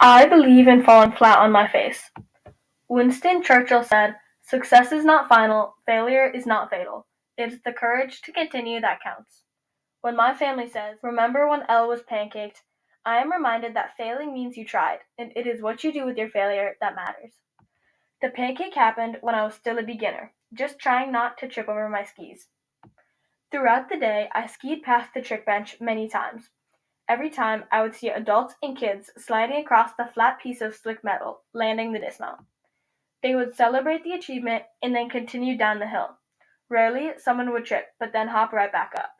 I believe in falling flat on my face. Winston Churchill said, "Success is not final, failure is not fatal. It is the courage to continue that counts." When my family says, "Remember when Elle was pancaked?" I am reminded that failing means you tried, and it is what you do with your failure that matters. The pancake happened when I was still a beginner, just trying not to trip over my skis. Throughout the day, I skied past the trick bench many times. Every time, I would see adults and kids sliding across the flat piece of slick metal, landing the dismount. They would celebrate the achievement and then continue down the hill. Rarely, someone would trip, but then hop right back up.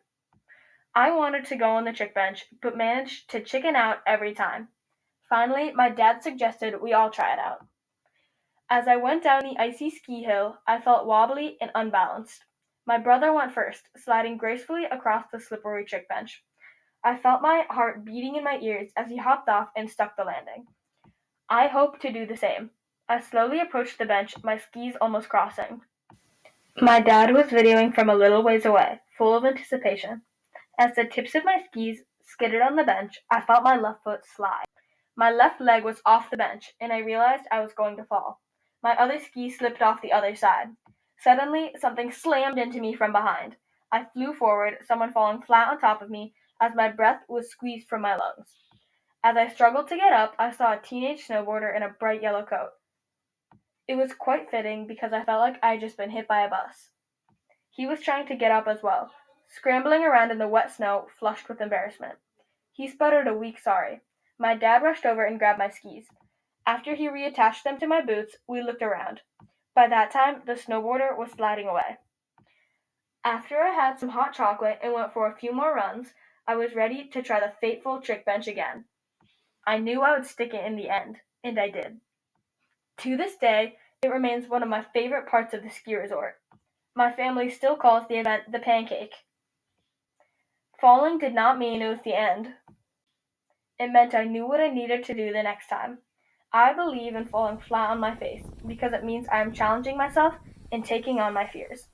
I wanted to go on the trick bench, but managed to chicken out every time. Finally, my dad suggested we all try it out. As I went down the icy ski hill, I felt wobbly and unbalanced. My brother went first, sliding gracefully across the slippery trick bench. I felt my heart beating in my ears as he hopped off and stuck the landing. I hoped to do the same. I slowly approached the bench, my skis almost crossing. My dad was videoing from a little ways away, full of anticipation. As the tips of my skis skidded on the bench, I felt my left foot slide. My left leg was off the bench, and I realized I was going to fall. My other ski slipped off the other side. Suddenly, something slammed into me from behind. I flew forward, someone falling flat on top of me as my breath was squeezed from my lungs. As I struggled to get up, I saw a teenage snowboarder in a bright yellow coat. It was quite fitting because I felt like I had just been hit by a bus. He was trying to get up as well, scrambling around in the wet snow, flushed with embarrassment. He sputtered a weak sorry. My dad rushed over and grabbed my skis. After he reattached them to my boots, we looked around. By that time, the snowboarder was sliding away. After I had some hot chocolate and went for a few more runs, I was ready to try the fateful trick bench again. I knew I would stick it in the end, and I did. To this day, it remains one of my favorite parts of the ski resort. My family still calls the event the pancake. Falling did not mean it was the end. It meant I knew what I needed to do the next time. I believe in falling flat on my face because it means I am challenging myself and taking on my fears.